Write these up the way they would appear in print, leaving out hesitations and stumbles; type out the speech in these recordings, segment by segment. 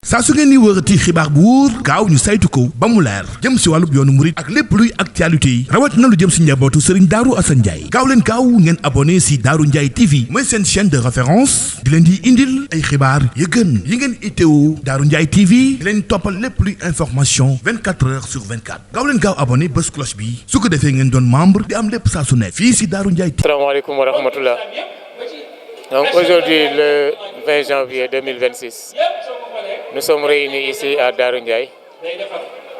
saa su ngeen ni wërati xibaar bu wóor gaaw ñu saytu ko ba mu leer jëm si wàllub yoonu murit ak lépp luy actualité yi rawat na lu jëm si njabootu Serigne Darou Assane Ndiaye gaaw leen gaaw ngeen abonné si Darou Ndiaye TV mooy seen chaîne de référence di leen di indil ay xibaar yu gën yi ngeen itteewu Darou Ndiaye TV di leen toppal lépp luy information 24 heures sur 24 gaaw leen gaaw abonné bés cloche bi su ko defee ngeen doon membre di am lépp saa su ne fii si Darou Ndiaye TV. Asalaamaaleykum wa rahmatullah. Donc aujourd'hui le 20 janvier 2026. Nous sommes réunis ici à Darou Ndiaye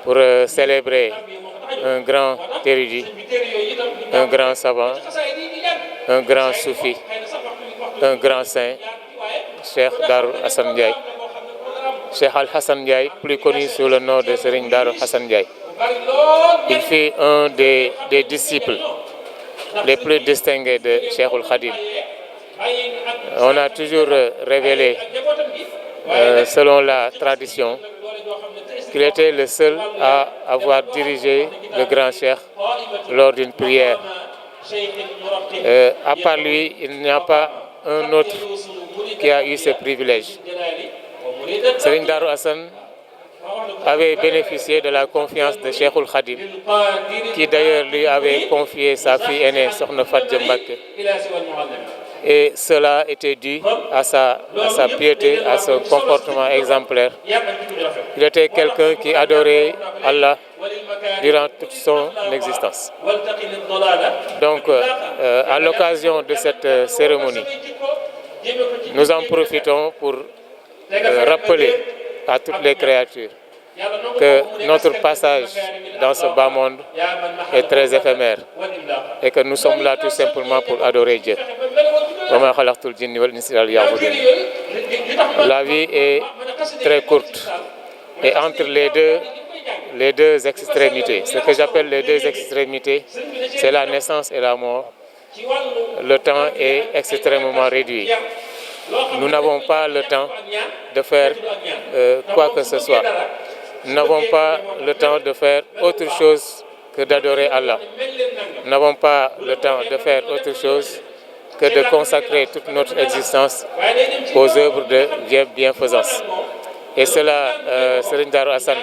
pour célébrer un grand érudit, un grand savant, un grand soufi, un grand saint, Cheikh Darou Assane Ndiaye. Cheikh Al Hassan Ndiaye, plus connu sous le nom de Serigne Darou Assane Ndiaye. Il fut un des disciples les plus distingués de Cheikh Al Khadim. On a toujours révélé, selon la tradition, qu'il était le seul à avoir dirigé le grand cheikh lors d'une prière. À part lui, il n'y a pas un autre qui a eu ce privilège. Serigne Darou Assane avait bénéficié de la confiance de Cheikh Al Khadim, qui d'ailleurs lui avait confié sa fille aînée, Sokhna Faty Mbacké. Et cela était dû à sa piété, à son comportement exemplaire. Il était quelqu'un qui adorait Allah durant toute son existence. Donc, à l'occasion de cette cérémonie, nous en profitons pour rappeler à toutes les créatures que notre passage dans ce bas monde est très éphémère et que nous sommes là tout simplement pour adorer Dieu. La vie est très courte et entre les deux extrémités, ce que j'appelle les deux extrémités, c'est la naissance et la mort. Le temps est extrêmement réduit. Nous n'avons pas le temps de faire quoi que ce soit. Nous n'avons pas le temps de faire autre chose que d'adorer Allah. Nous n'avons pas le temps de faire autre chose que de consacrer toute notre existence aux œuvres de bienfaisance. Et cela, Serigne Darou Assane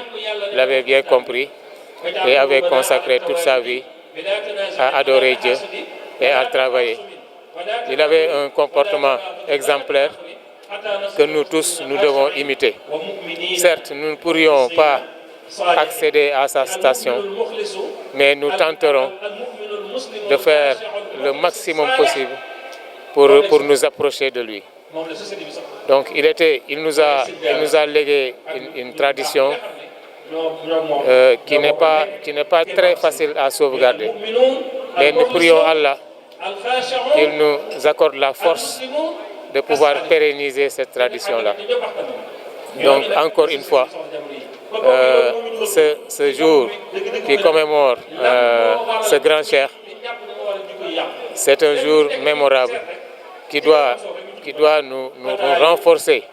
l'avait bien compris et avait consacré toute sa vie à adorer Dieu et à travailler. Il avait un comportement exemplaire que nous tous, nous devons imiter. Certes, nous ne pourrions pas accéder à sa station, mais nous tenterons de faire le maximum possible pour nous approcher de lui. Donc il nous a légué une tradition qui n'est pas très facile à sauvegarder. Mais nous prions Allah qu'il nous accorde la force de pouvoir pérenniser cette tradition-là. Donc encore une fois, ce jour qui commémore ce grand cheikh, c'est un jour mémorable qui doit nous renforcer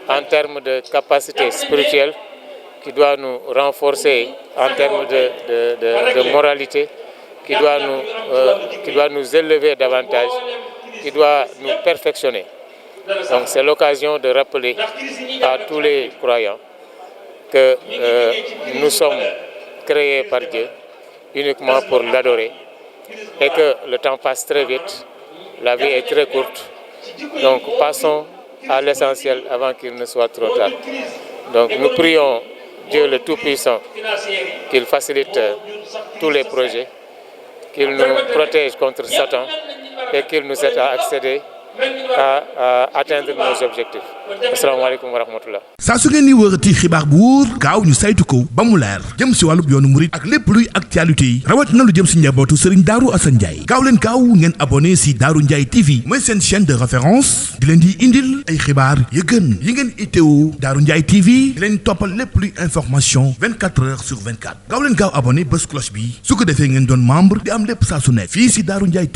en termes de capacité spirituelle, qui doit nous renforcer en termes de moralité, qui doit nous élever davantage, qui doit nous perfectionner. Donc c'est l'occasion de rappeler à tous les croyants que nous sommes créés par Dieu uniquement pour l'adorer et que le temps passe très vite, la vie est très courte. Donc passons à l'essentiel avant qu'il ne soit trop tard. Donc nous prions Dieu le Tout-Puissant qu'il facilite tous les projets, qu'il nous protège contre Satan et qu'il nous aide à accéder à atteindre nos objectifs. Asalaamaaleykum wa rahmatullah. saa su ngeen ni wërati xibaar bu wóor gaaw ñu saytu ko ba mu leer jëm si wàllub yoonu murit ak lépp luy actualité yi rawat na lu jëm si njabootu Serigne Darou Assane Ndiaye gaaw leen gaaw ngeen abonné si Darou Ndiaye TV mooy seen chaîne de référence di leen di indil ay xibaar yu gën yi ngeen itteewu Darou Ndiaye TV di leen toppal lépp luy information 24 heures sur 24 gaaw leen gaaw abonné bés cloche bi su ko defee ngeen doon membre di am lépp saa su ne fii si Darou Ndiaye